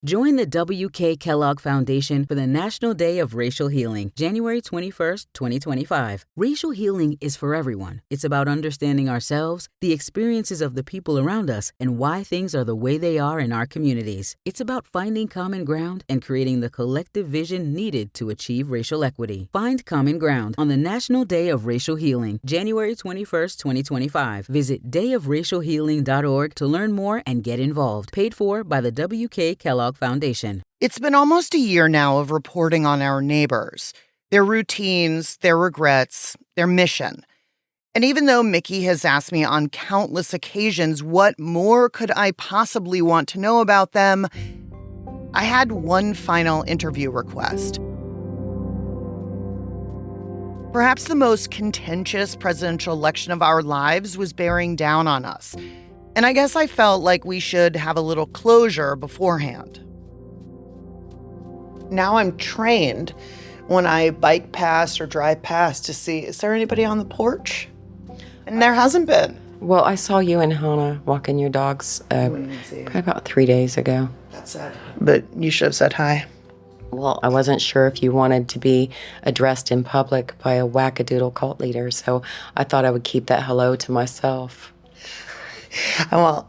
Join the W.K. Kellogg Foundation for the National Day of Racial Healing, January 21st, 2025. Racial healing is for everyone. It's about understanding ourselves, the experiences of the people around us, and why things are the way they are in our communities. It's about finding common ground and creating the collective vision needed to achieve racial equity. Find common ground on the National Day of Racial Healing, January 21st, 2025. Visit dayofracialhealing.org to learn more and get involved. Paid for by the W.K. Kellogg Foundation. It's been almost a year now of reporting on our neighbors, their routines, their regrets, their mission. And even though Mickey has asked me on countless occasions what more could I possibly want to know about them, I had one final interview request. Perhaps the most contentious presidential election of our lives was bearing down on us. And I guess I felt like we should have a little closure beforehand. Now I'm trained when I bike past or drive past to see, is there anybody on the porch? And there hasn't been. Well, I saw you and Hanna walking your dogs probably about 3 days ago. That's sad. But you should have said hi. Well, I wasn't sure if you wanted to be addressed in public by a wackadoodle cult leader, so I thought I would keep that hello to myself. Well,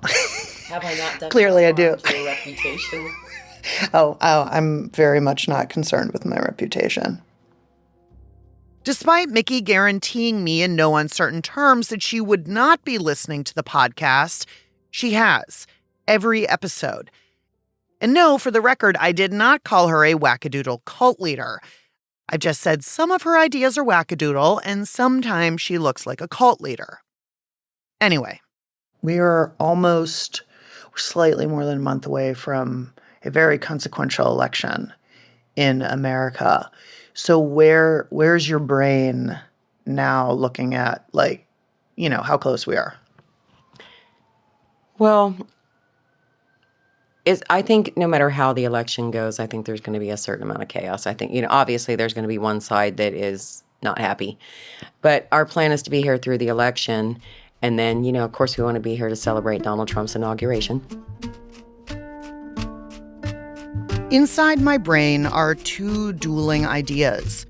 have I not done clearly I do. Your reputation? Oh, I'm very much not concerned with my reputation. Despite Mickey guaranteeing me in no uncertain terms that she would not be listening to the podcast, she has, every episode. And no, for the record, I did not call her a wackadoodle cult leader. I've just said some of her ideas are wackadoodle, and sometimes she looks like a cult leader. Anyway, we are slightly more than a month away from a very consequential election in America. So where's your brain now looking at, how close we are? Well, I think no matter how the election goes, I think there's going to be a certain amount of chaos. I think, obviously there's going to be one side that is not happy. But our plan is to be here through the election. And then, of course, we want to be here to celebrate Donald Trump's inauguration. Inside my brain are two dueling ideas.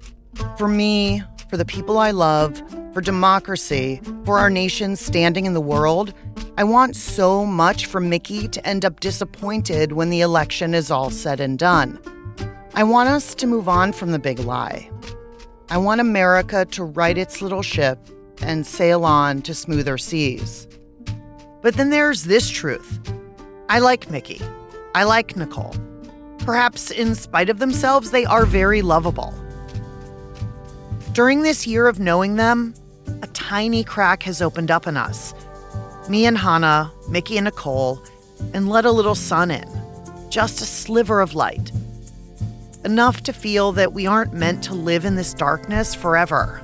For me, for the people I love, for democracy, for our nation's standing in the world, I want so much for Mickey to end up disappointed when the election is all said and done. I want us to move on from the big lie. I want America to right its little ship and sail on to smoother seas. But then there's this truth. I like Mickey. I like Nicole. Perhaps in spite of themselves, they are very lovable. During this year of knowing them, a tiny crack has opened up in us. Me and Hanna, Mickey and Nicole, and let a little sun in. Just a sliver of light. Enough to feel that we aren't meant to live in this darkness forever.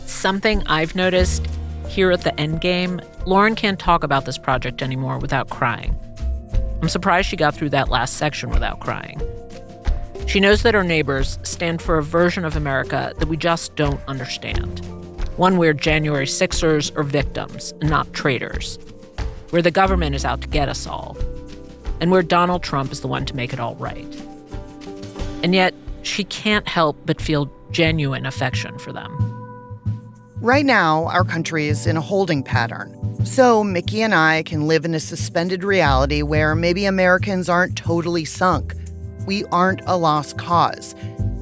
Something I've noticed here at the endgame, Lauren can't talk about this project anymore without crying. I'm surprised she got through that last section without crying. She knows that her neighbors stand for a version of America that we just don't understand. One where January 6ers are victims and not traitors. Where the government is out to get us all. And where Donald Trump is the one to make it all right. And yet, she can't help but feel genuine affection for them. Right now, our country is in a holding pattern. So Mickey and I can live in a suspended reality where maybe Americans aren't totally sunk. We aren't a lost cause.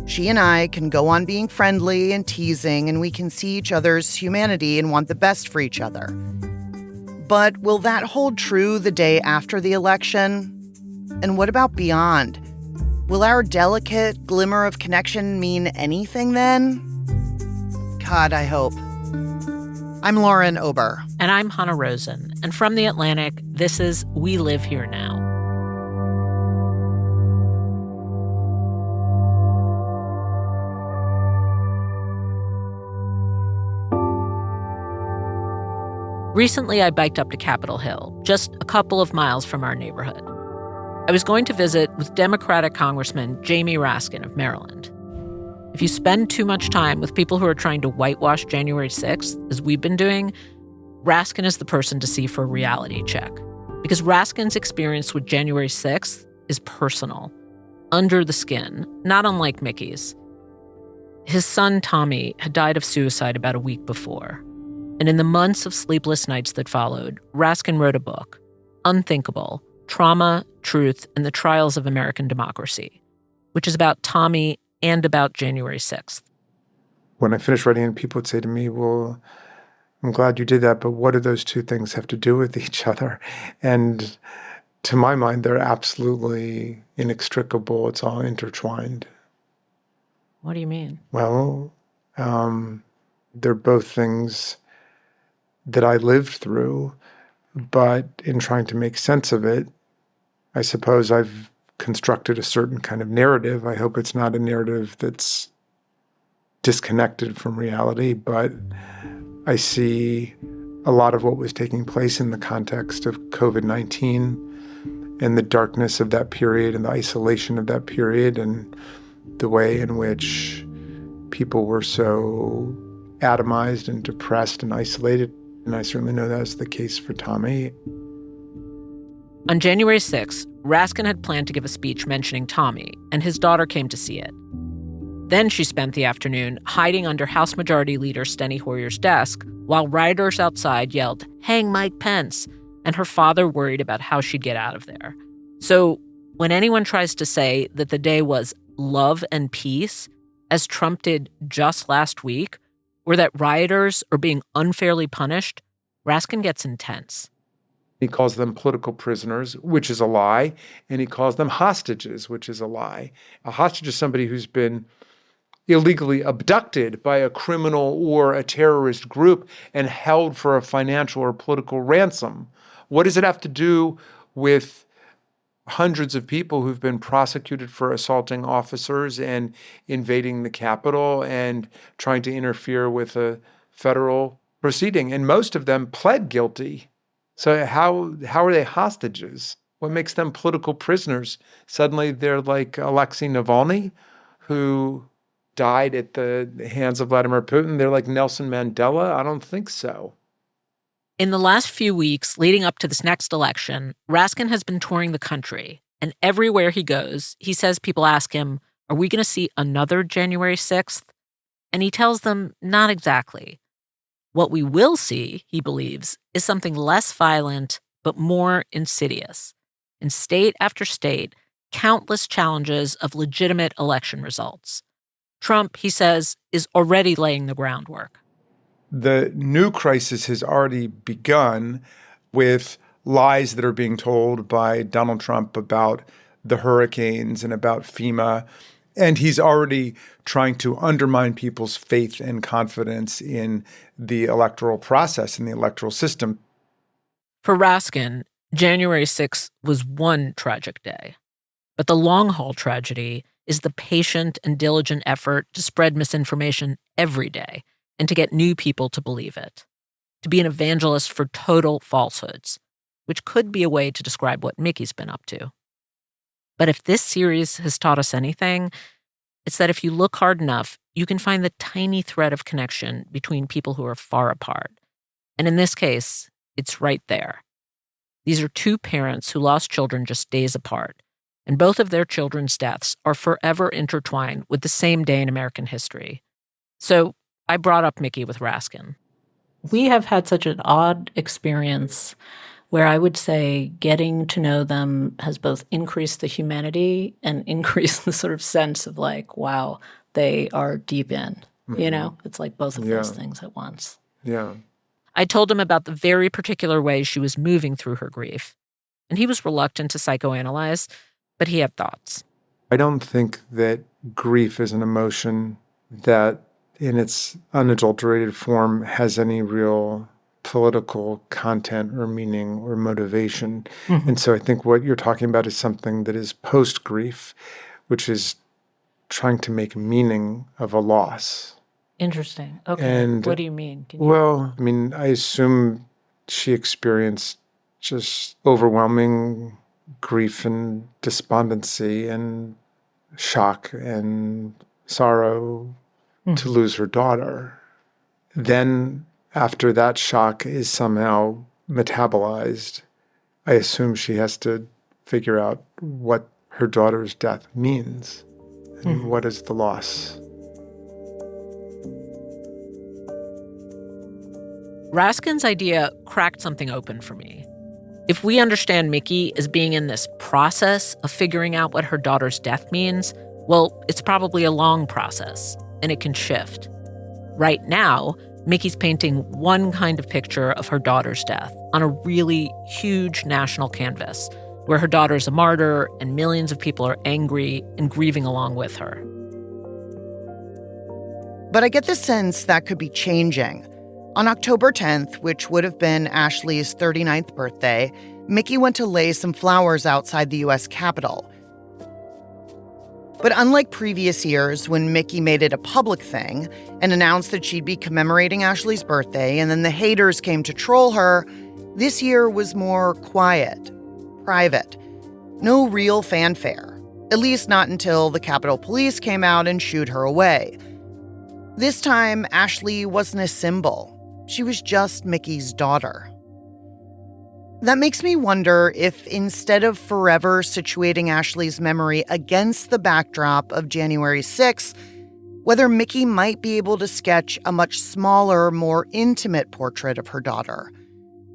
She and I can go on being friendly and teasing, and we can see each other's humanity and want the best for each other. But will that hold true the day after the election? And what about beyond? Will our delicate glimmer of connection mean anything then? God, I hope. I'm Lauren Ober. And I'm Hanna Rosen. And from The Atlantic, this is We Live Here Now. Recently, I biked up to Capitol Hill, just a couple of miles from our neighborhood. I was going to visit with Democratic Congressman Jamie Raskin of Maryland. If you spend too much time with people who are trying to whitewash January 6th, as we've been doing, Raskin is the person to see for a reality check. because Raskin's experience with January 6th is personal, under the skin, not unlike Mickey's. His son, Tommy, had died of suicide about a week before. And in the months of sleepless nights that followed, Raskin wrote a book, Unthinkable: Trauma, Truth, and the Trials of American Democracy, which is about Tommy and about January 6th. When I finished writing it, people would say to me, well, I'm glad you did that, but what do those two things have to do with each other? And to my mind, they're absolutely inextricable. It's all intertwined. What do you mean? Well, they're both things that I lived through, but in trying to make sense of it, I suppose I've constructed a certain kind of narrative. I hope it's not a narrative that's disconnected from reality, but I see a lot of what was taking place in the context of COVID-19 and the darkness of that period and the isolation of that period and the way in which people were so atomized and depressed and isolated. And I certainly know that's the case for Tommy. On January 6th, Raskin had planned to give a speech mentioning Tommy, and his daughter came to see it. Then she spent the afternoon hiding under House Majority Leader Steny Hoyer's desk while rioters outside yelled, "Hang Mike Pence," and her father worried about how she'd get out of there. So when anyone tries to say that the day was love and peace, as Trump did just last week, or that rioters are being unfairly punished, Raskin gets intense. He calls them political prisoners, which is a lie, and he calls them hostages, which is a lie. A hostage is somebody who's been illegally abducted by a criminal or a terrorist group and held for a financial or political ransom. What does it have to do with hundreds of people who've been prosecuted for assaulting officers and invading the Capitol and trying to interfere with a federal proceeding? And most of them pled guilty. So how are they hostages? What makes them political prisoners? Suddenly they're like Alexei Navalny, who died at the hands of Vladimir Putin. They're like Nelson Mandela? I don't think so. In the last few weeks leading up to this next election, Raskin has been touring the country, and everywhere he goes, he says people ask him, are we going to see another January 6th? And he tells them, not exactly. What we will see, he believes, is something less violent, but more insidious. In state after state, countless challenges of legitimate election results. Trump, he says, is already laying the groundwork. The new crisis has already begun with lies that are being told by Donald Trump about the hurricanes and about FEMA. And he's already trying to undermine people's faith and confidence in the electoral process and the electoral system. For Raskin, January 6th was one tragic day. But the long-haul tragedy is the patient and diligent effort to spread misinformation every day and to get new people to believe it, to be an evangelist for total falsehoods, which could be a way to describe what Mickey's been up to. But if this series has taught us anything, it's that if you look hard enough, you can find the tiny thread of connection between people who are far apart. And in this case, it's right there. These are two parents who lost children just days apart, and both of their children's deaths are forever intertwined with the same day in American history. So I brought up Mickey with Raskin. We have had such an odd experience where I would say getting to know them has both increased the humanity and increased the sort of sense of like, wow, they are deep in, you know? It's like both of those things at once. Yeah. I told him about the very particular way she was moving through her grief, and he was reluctant to psychoanalyze, but he had thoughts. I don't think that grief is an emotion that in its unadulterated form has any real political content or meaning or motivation. And so I think what you're talking about is something that is post-grief, which is trying to make meaning of a loss. Interesting. Okay. And, what do you mean? Well, I mean, I assume she experienced just overwhelming grief and despondency and shock and sorrow to lose her daughter. Then after that shock is somehow metabolized I assume she has to figure out what her daughter's death means and what is the loss. Raskin's idea cracked something open for me. If we understand Mickey as being in this process of figuring out what her daughter's death means, well, it's probably a long process, and it can shift. Right now, Mickey's painting one kind of picture of her daughter's death on a really huge national canvas, where her daughter's a martyr and millions of people are angry and grieving along with her. But I get the sense that could be changing. On October 10th, which would have been Ashli's 39th birthday, Mickey went to lay some flowers outside the U.S. Capitol. But unlike previous years when Mickey made it a public thing and announced that she'd be commemorating Ashli's birthday and then the haters came to troll her, this year was more quiet, private. No real fanfare, at least not until the Capitol Police came out and shooed her away. This time, Ashli wasn't a symbol. She was just Mickey's daughter. That makes me wonder if instead of forever situating Ashli's memory against the backdrop of January 6th, whether Mickey might be able to sketch a much smaller, more intimate portrait of her daughter.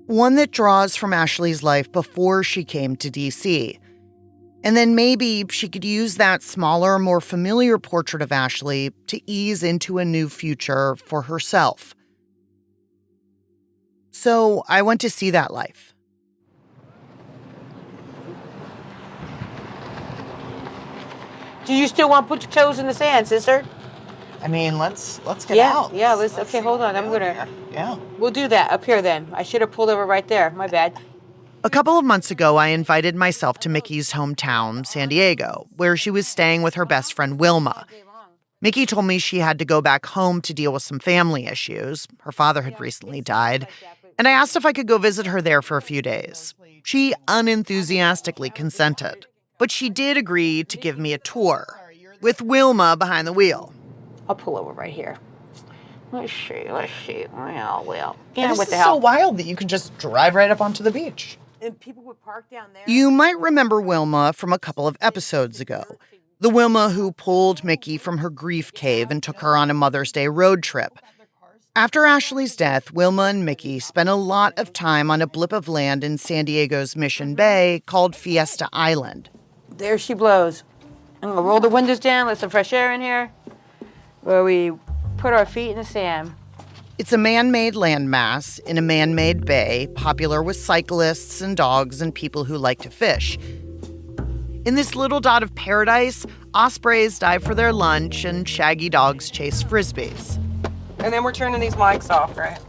One that draws from Ashli's life before she came to D.C. And then maybe she could use that smaller, more familiar portrait of Ashli to ease into a new future for herself. So I went to see that life. Do you still want to put your toes in the sand, sister? I mean, let's get out. Yeah, let's okay, hold on. I'm gonna. Yeah. We'll do that up here then. I should have pulled over right there. My bad. A couple of months ago, I invited myself to Mickey's hometown, San Diego, where she was staying with her best friend Wilma. Mickey told me she had to go back home to deal with some family issues. Her father had recently died. And I asked if I could go visit her there for a few days. She unenthusiastically consented. But she did agree to give me a tour, with Wilma behind the wheel. I'll pull over right here. Let's see. Well. Yeah, what the hell? This is so wild that you can just drive right up onto the beach. And people would park down there. You might remember Wilma from a couple of episodes ago. The Wilma who pulled Mickey from her grief cave and took her on a Mother's Day road trip. After Ashli's death, Wilma and Mickey spent a lot of time on a blip of land in San Diego's Mission Bay called Fiesta Island. There she blows. I'm going to roll the windows down, let some fresh air in here, where we put our feet in the sand. It's a man-made landmass in a man-made bay, popular with cyclists and dogs and people who like to fish. In this little dot of paradise, ospreys dive for their lunch and shaggy dogs chase frisbees. And then we're turning these mics off, right?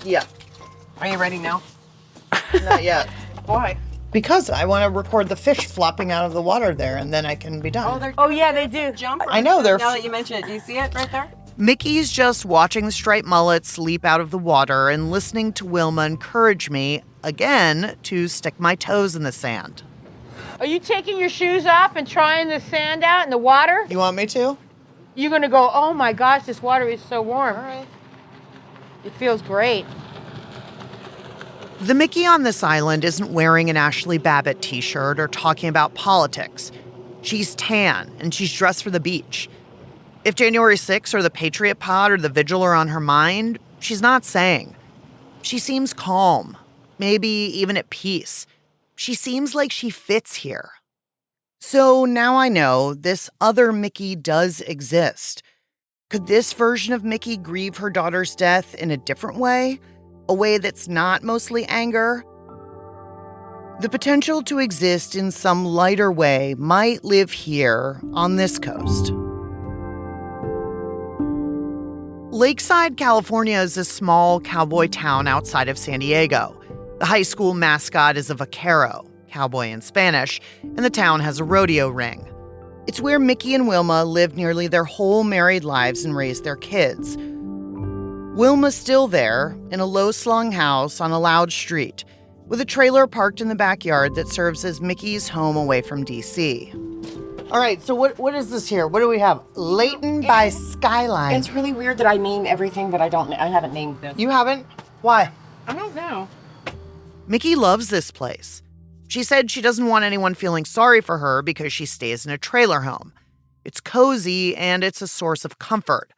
Yeah. Are you ready now? Not yet. Why? Because I want to record the fish flopping out of the water there, and then I can be done. Oh yeah, they do. Jumpers. I know, they're... Now that you mention it, do you see it right there? Mickey's just watching the striped mullets leap out of the water and listening to Wilma encourage me, again, to stick my toes in the sand. Are you taking your shoes off and trying the sand out in the water? You want me to? You're going to go, oh my gosh, this water is so warm. All right. It feels great. The Mickey on this island isn't wearing an Ashli Babbitt t-shirt or talking about politics. She's tan, and she's dressed for the beach. If January 6th or the Patriot Pod or the Vigil are on her mind, she's not saying. She seems calm, maybe even at peace. She seems like she fits here. So now I know this other Mickey does exist. Could this version of Mickey grieve her daughter's death in a different way? A way that's not mostly anger? The potential to exist in some lighter way might live here on this coast. Lakeside, California is a small cowboy town outside of San Diego. The high school mascot is a vaquero, cowboy in Spanish, and the town has a rodeo ring. It's where Mickey and Wilma lived nearly their whole married lives and raised their kids. Wilma's still there, in a low-slung house on a loud street, with a trailer parked in the backyard that serves as Mickey's home away from D.C. All right, so what is this here? What do we have? Layton by Skyline. It's really weird that I name everything, but I haven't named this. You haven't? Why? I don't know. Mickey loves this place. She said she doesn't want anyone feeling sorry for her because she stays in a trailer home. It's cozy and it's a source of comfort.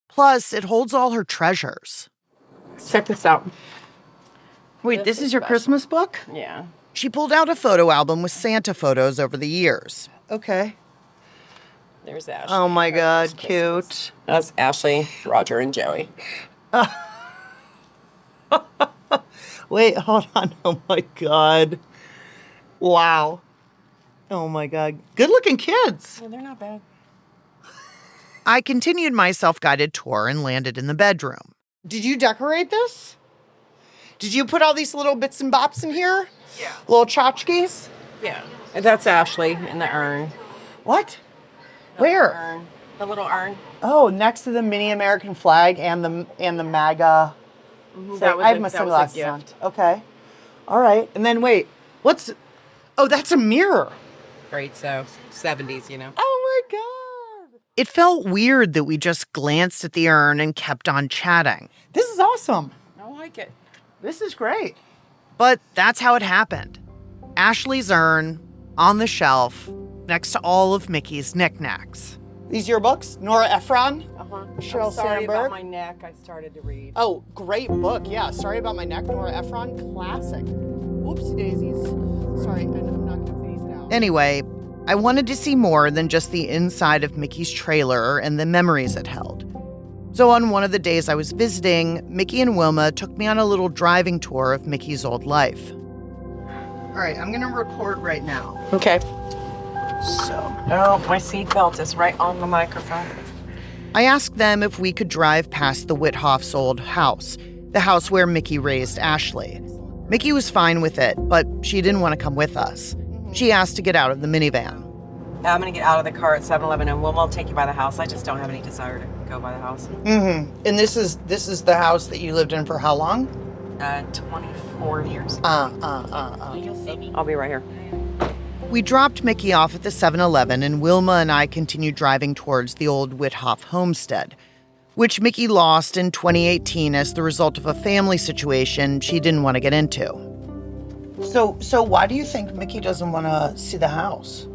Plus, it holds all her treasures. Check this out. Wait, this is your Christmas book? Yeah. She pulled out a photo album with Santa photos over the years. Okay. There's Ashli. Oh my God, cute. That's Ashli, Roger, and Joey. Wait, hold on. Oh my God. Wow. Oh my God. Good looking kids. Well, they're not bad. I continued my self-guided tour and landed in the bedroom. Did you decorate this? Did you put all these little bits and bops in here? Yeah. Little tchotchkes? Yeah. That's Ashli in the urn. What? Where? Urn. The little urn. Oh, next to the mini American flag and the MAGA. That was I have my sunglasses on. Okay. All right. And then wait, oh, that's a mirror. Great, so 70s, you know. Oh my God. It felt weird that we just glanced at the urn and kept on chatting. This is awesome. I like it. This is great. But that's how it happened. Ashli's urn on the shelf next to all of Mickey's knickknacks. These your books? Nora Ephron? Uh-huh. Sheryl I'm sorry Sandberg? about my neck. I started to read. Oh, great book. Yeah, Sorry About My Neck, Nora Ephron. Classic. Whoopsie daisies. Sorry, I'm not going to put these down. Anyway, I wanted to see more than just the inside of Mickey's trailer and the memories it held. So on one of the days I was visiting, Mickey and Wilma took me on a little driving tour of Mickey's old life. All right, I'm going to record right now. Okay. So, Oh, my seatbelt is right on the microphone. I asked them if we could drive past the Witthoeft's old house, the house where Mickey raised Ashli. Mickey was fine with it, but she didn't want to come with us. She asked to get out of the minivan. I'm going to get out of the car at 7-Eleven and we'll take you by the house. I just don't have any desire to go by the house. Mm-hmm. And this is the house that you lived in for how long? 24 years. I'll be right here. We dropped Mickey off at the 7-Eleven, and Wilma and I continued driving towards the old Witthoeft homestead, which Mickey lost in 2018 as the result of a family situation she didn't want to get into. So why do you think Mickey doesn't want to see the house?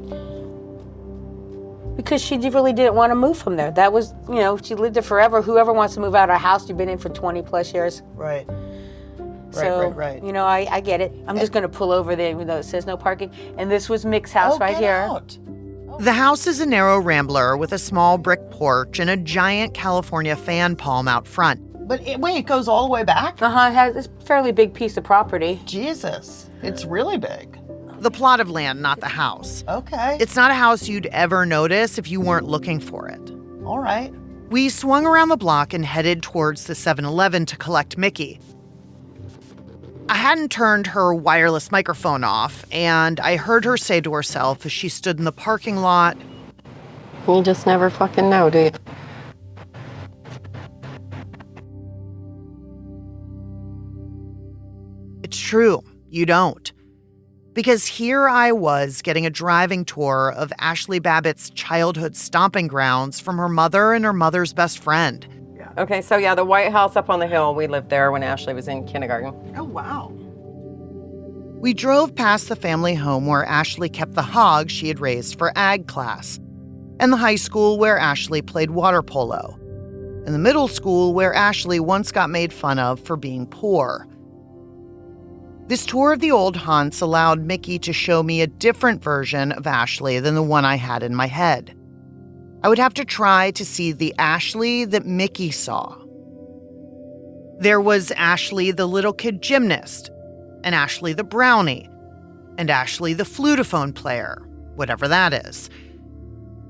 Because she really didn't want to move from there. That was, she lived there forever. Whoever wants to move out of a house you've been in for 20 plus years. Right. Right. I get it. I'm just going to pull over there even though it says no parking. And this was Mick's house right here. Out. The house is a narrow rambler with a small brick porch and a giant California fan palm out front. But it goes all the way back? Uh-huh. It has this fairly big piece of property. Jesus. It's really big. The plot of land, not the house. Okay. It's not a house you'd ever notice if you weren't looking for it. All right. We swung around the block and headed towards the 7-Eleven to collect Mickey. I hadn't turned her wireless microphone off, and I heard her say to herself as she stood in the parking lot, You just never fucking know, do you? "It's true, you don't." Because here I was getting a driving tour of Ashli Babbitt's childhood stomping grounds from her mother and her mother's best friend. Okay, so the White House up on the hill, we lived there when Ashli was in kindergarten. Oh, wow. We drove past the family home where Ashli kept the hogs she had raised for ag class, and the high school where Ashli played water polo, and the middle school where Ashli once got made fun of for being poor. This tour of the old haunts allowed Mickey to show me a different version of Ashli than the one I had in my head. I would have to try to see the Ashli that Mickey saw. There was Ashli the little kid gymnast, and Ashli the brownie, and Ashli the flutophone player, whatever that is.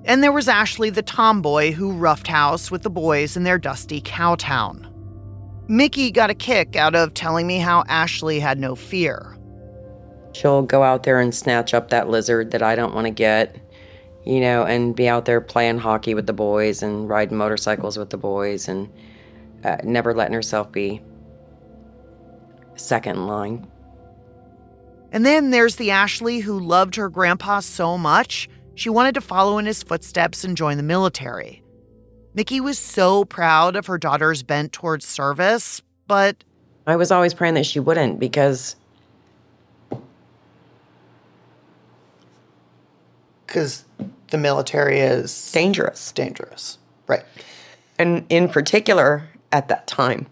And there was Ashli the tomboy who roughhoused with the boys in their dusty cowtown. Mickey got a kick out of telling me how Ashli had no fear. She'll go out there and snatch up that lizard that I don't want to get, and be out there playing hockey with the boys and riding motorcycles with the boys and never letting herself be second in line. And then there's the Ashli who loved her grandpa so much, she wanted to follow in his footsteps and join the military. Mickey was so proud of her daughter's bent towards service, but I was always praying that she wouldn't because Because the military is dangerous. Dangerous, right. And in particular, at that time.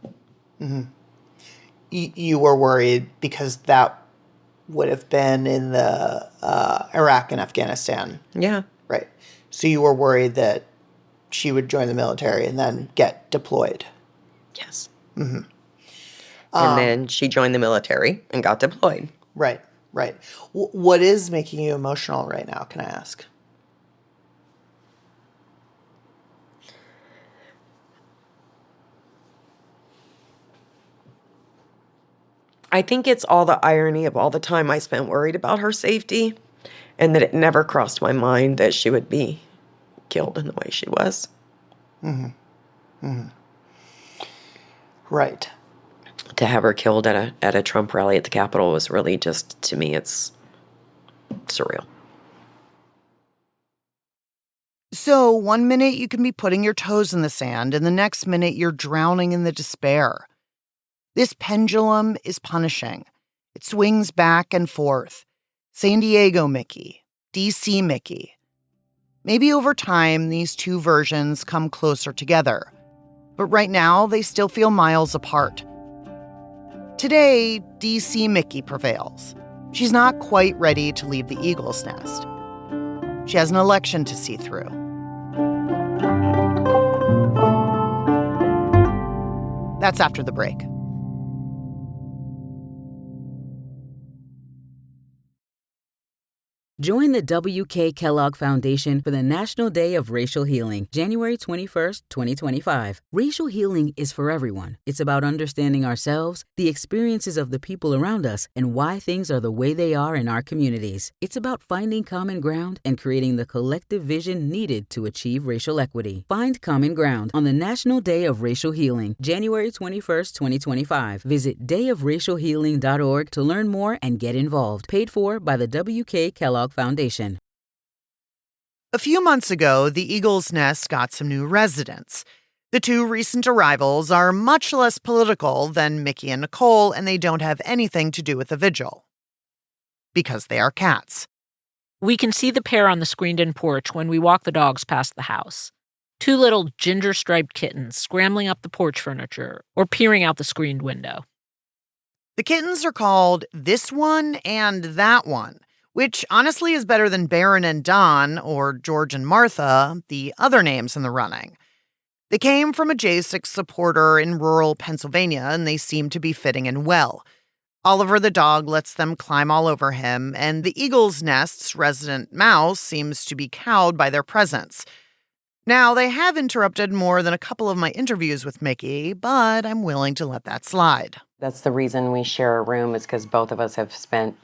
Mm-hmm. You were worried because that would have been in the Iraq and Afghanistan. Yeah. Right. So you were worried that she would join the military and then get deployed. Yes. Mm-hmm. And then she joined the military and got deployed. Right, right. What is making you emotional right now, can I ask? I think it's all the irony of all the time I spent worried about her safety and that it never crossed my mind that she would be killed in the way she was. Mm-hmm. Mm-hmm. Right. To have her killed at a Trump rally at the Capitol was really just, to me, it's surreal. So 1 minute you can be putting your toes in the sand, and the next minute you're drowning in the despair. This pendulum is punishing. It swings back and forth. San Diego Mickey, DC Mickey. Maybe over time, these two versions come closer together. But right now, they still feel miles apart. Today, DC Mickey prevails. She's not quite ready to leave the eagle's nest. She has an election to see through. That's after the break. Join the W.K. Kellogg Foundation for the National Day of Racial Healing, January 21st, 2025. Racial healing is for everyone. It's about understanding ourselves, the experiences of the people around us, and why things are the way they are in our communities. It's about finding common ground and creating the collective vision needed to achieve racial equity. Find common ground on the National Day of Racial Healing, January 21st, 2025. Visit dayofracialhealing.org to learn more and get involved. Paid for by the W.K. Kellogg Foundation. A few months ago, the Eagle's Nest got some new residents. The two recent arrivals are much less political than Mickey and Nicole, and they don't have anything to do with the vigil. Because they are cats. We can see the pair on the screened-in porch when we walk the dogs past the house. Two little ginger-striped kittens scrambling up the porch furniture or peering out the screened window. The kittens are called This One and That One, which honestly is better than Baron and Don or George and Martha, the other names in the running. They came from a J6 supporter in rural Pennsylvania, and they seem to be fitting in well. Oliver the dog lets them climb all over him, and the Eagle's Nest's resident mouse seems to be cowed by their presence. Now, they have interrupted more than a couple of my interviews with Mickey, but I'm willing to let that slide. That's the reason we share a room, is because both of us have spent...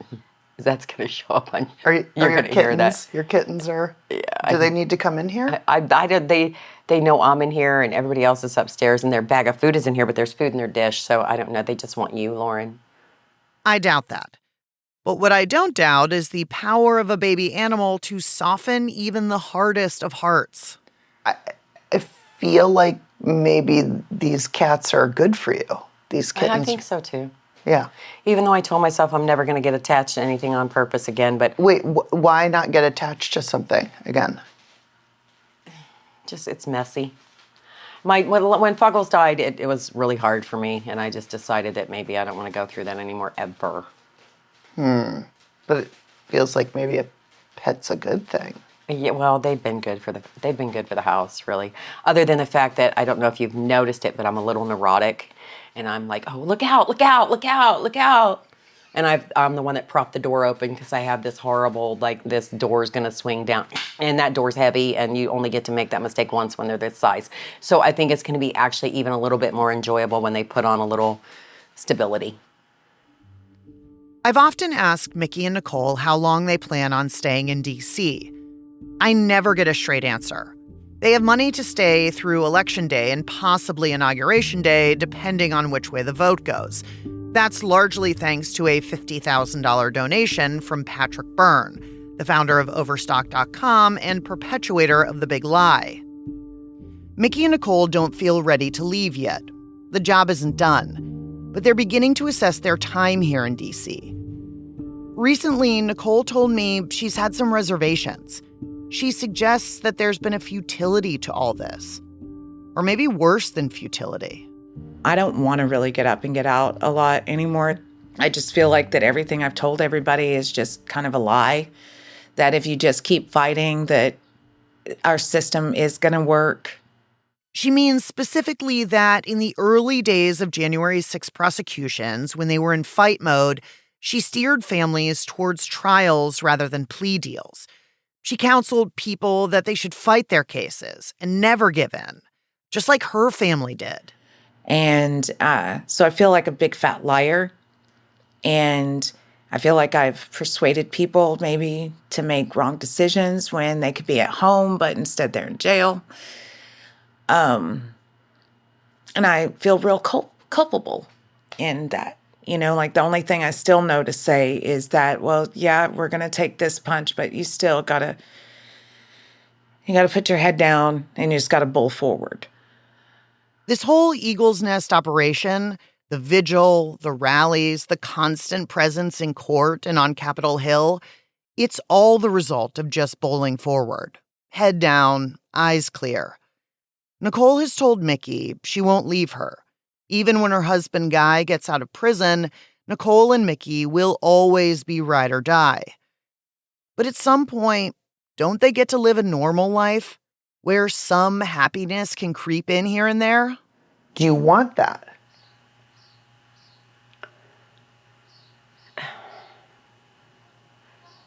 That's going to show up on. You're going to hear that. Your kittens are. Yeah, do they need to come in here? They know I'm in here and everybody else is upstairs and their bag of food is in here, but there's food in their dish, so I don't know. They just want you, Lauren. I doubt that. But what I don't doubt is the power of a baby animal to soften even the hardest of hearts. I feel like maybe these cats are good for you. These kittens. I think so too. Yeah. Even though I told myself I'm never going to get attached to anything on purpose again, but... Wait, why not get attached to something again? Just, it's messy. When Fuggles died, it was really hard for me, and I just decided that maybe I don't want to go through that anymore, ever. But it feels like maybe a pet's a good thing. Yeah, well, they've been good for the house, really. Other than the fact that, I don't know if you've noticed it, but I'm a little neurotic. And I'm like, oh, look out, look out, look out, look out. And I'm the one that propped the door open because I have this horrible, like, this door's going to swing down. And that door's heavy, and you only get to make that mistake once when they're this size. So I think it's going to be actually even a little bit more enjoyable when they put on a little stability. I've often asked Mickey and Nicole how long they plan on staying in D.C. I never get a straight answer. They have money to stay through Election Day and possibly Inauguration Day, depending on which way the vote goes. That's largely thanks to a $50,000 donation from Patrick Byrne, the founder of Overstock.com and perpetuator of The Big Lie. Mickey and Nicole don't feel ready to leave yet. The job isn't done, but they're beginning to assess their time here in D.C. Recently, Nicole told me she's had some reservations. she suggests that there's been a futility to all this. Or maybe worse than futility. I don't want to really get up and get out a lot anymore. I just feel like that everything I've told everybody is just kind of a lie. That if you just keep fighting, that our system is going to work. She means specifically that in the early days of January 6 prosecutions, when they were in fight mode, she steered families towards trials rather than plea deals. She counseled people that they should fight their cases and never give in, just like her family did. And so I feel like a big fat liar. And I feel like I've persuaded people maybe to make wrong decisions when they could be at home, but instead they're in jail. And I feel real culpable in that. You know, like the only thing I still know to say is that, well, yeah, we're going to take this punch, but you still got to put your head down and you just got to bull forward. This whole Eagle's Nest operation, the vigil, the rallies, the constant presence in court and on Capitol Hill, it's all the result of just bowling forward. Head down, eyes clear. Nicole has told Mickey she won't leave her. Even when her husband Guy gets out of prison, Nicole and Mickey will always be ride or die. But at some point, don't they get to live a normal life where some happiness can creep in here and there? Do you want that?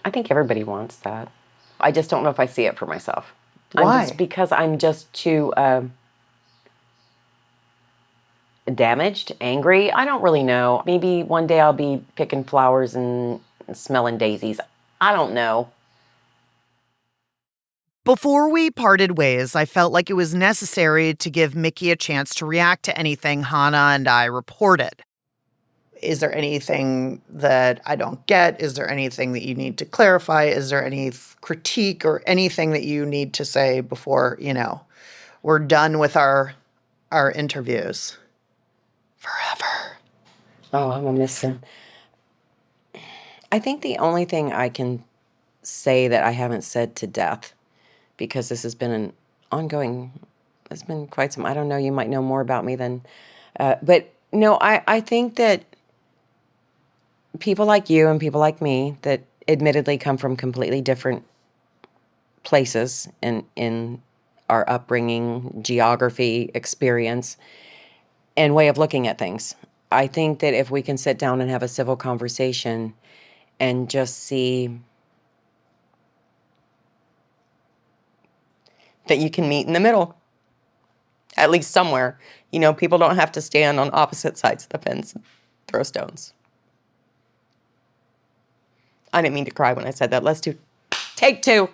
I think everybody wants that. I just don't know if I see it for myself. Why? Because I'm just too damaged, angry. I don't really know. Maybe one day I'll be picking flowers and smelling daisies. I don't know. Before we parted ways, I felt like it was necessary to give Mickey a chance to react to anything Hanna and I reported. Is there anything that I don't get? Is there anything that you need to clarify? Is there any critique or anything that you need to say before, we're done with our interviews? Forever. Oh, I'm a missing. I think the only thing I can say that I haven't said to death, because this has been an ongoing, it's been quite some, I don't know, you might know more about me than, but no, I think that people like you and people like me that admittedly come from completely different places in our upbringing, geography, experience, and way of looking at things. I think that if we can sit down and have a civil conversation and just see that you can meet in the middle, at least somewhere. People don't have to stand on opposite sides of the fence and throw stones. I didn't mean to cry when I said that. Let's do take two.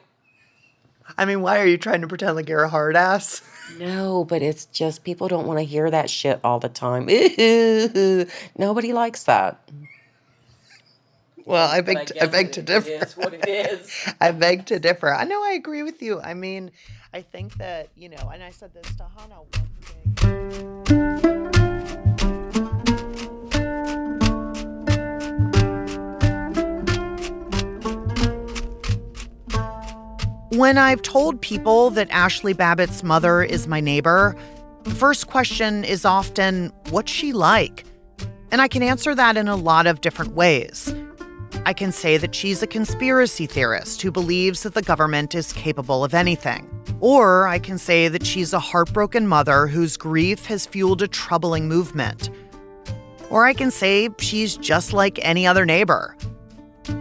I mean, why are you trying to pretend like you're a hard ass? No, but it's just people don't want to hear that shit all the time. Nobody likes that. Well, I beg to differ. It is what it is. I beg to differ. I know I agree with you. I mean, I think that, and I said this to Hanna one day. When I've told people that Ashli Babbitt's mother is my neighbor, the first question is often, what's she like? And I can answer that in a lot of different ways. I can say that she's a conspiracy theorist who believes that the government is capable of anything. Or I can say that she's a heartbroken mother whose grief has fueled a troubling movement. Or I can say she's just like any other neighbor.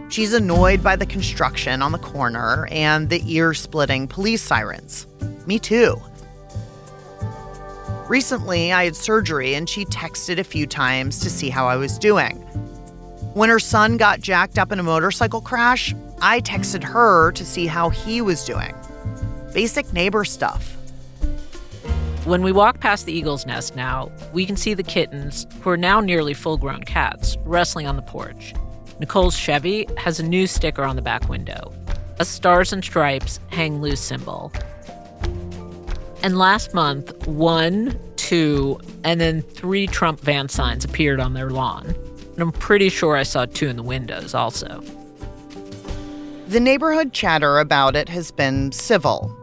She's annoyed by the construction on the corner and the ear-splitting police sirens. Me too. Recently, I had surgery and she texted a few times to see how I was doing. When her son got jacked up in a motorcycle crash, I texted her to see how he was doing. Basic neighbor stuff. When we walk past the Eagle's Nest now, we can see the kittens, who are now nearly full-grown cats, wrestling on the porch. Nicole's Chevy has a new sticker on the back window, a Stars and Stripes hang loose symbol. And last month, 1, 2, and then 3 Trump van signs appeared on their lawn. And I'm pretty sure I saw 2 in the windows also. The neighborhood chatter about it has been civil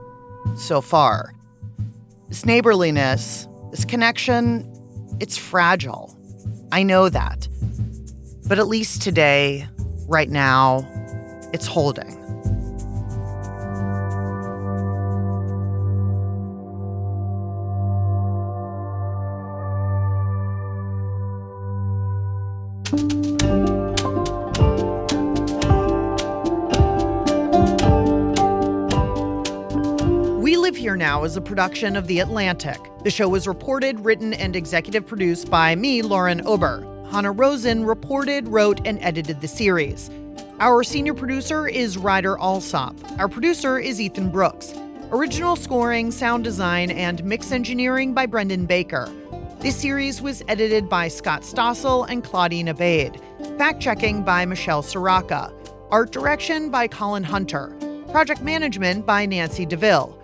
so far. This neighborliness, this connection, it's fragile. I know that. But at least today, right now, it's holding. We Live Here Now is a production of The Atlantic. The show was reported, written, and executive produced by me, Lauren Ober. Hanna Rosen reported, wrote, and edited the series. Our senior producer is Ryder Alsop. Our producer is Ethan Brooks. Original scoring, sound design, and mix engineering by Brendan Baker. This series was edited by Scott Stossel and Claudine Abade. Fact-checking by Michelle Soraka. Art direction by Colin Hunter. Project management by Nancy DeVille.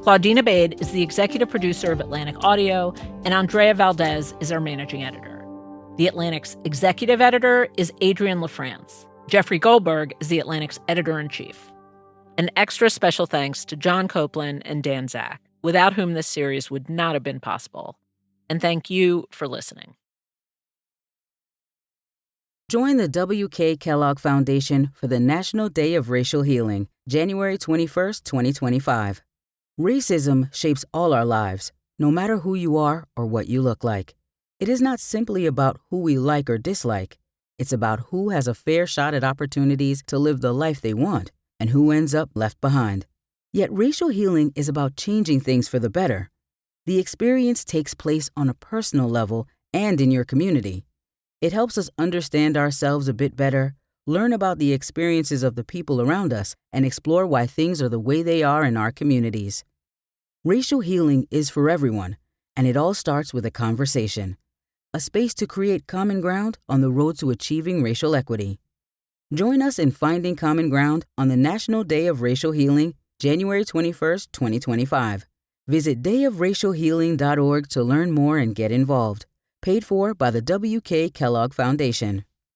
Claudine Abade is the executive producer of Atlantic Audio, and Andrea Valdez is our managing editor. The Atlantic's executive editor is Adrienne LaFrance. Jeffrey Goldberg is The Atlantic's editor-in-chief. An extra special thanks to John Copeland and Dan Zak, without whom this series would not have been possible. And thank you for listening. Join the W.K. Kellogg Foundation for the National Day of Racial Healing, January 21st, 2025. Racism shapes all our lives, no matter who you are or what you look like. It is not simply about who we like or dislike. It's about who has a fair shot at opportunities to live the life they want and who ends up left behind. Yet racial healing is about changing things for the better. The experience takes place on a personal level and in your community. It helps us understand ourselves a bit better, learn about the experiences of the people around us, and explore why things are the way they are in our communities. Racial healing is for everyone, and it all starts with a conversation, a space to create common ground on the road to achieving racial equity. Join us in finding common ground on the National Day of Racial Healing, January 21st, 2025. Visit dayofracialhealing.org to learn more and get involved. Paid for by the W.K. Kellogg Foundation.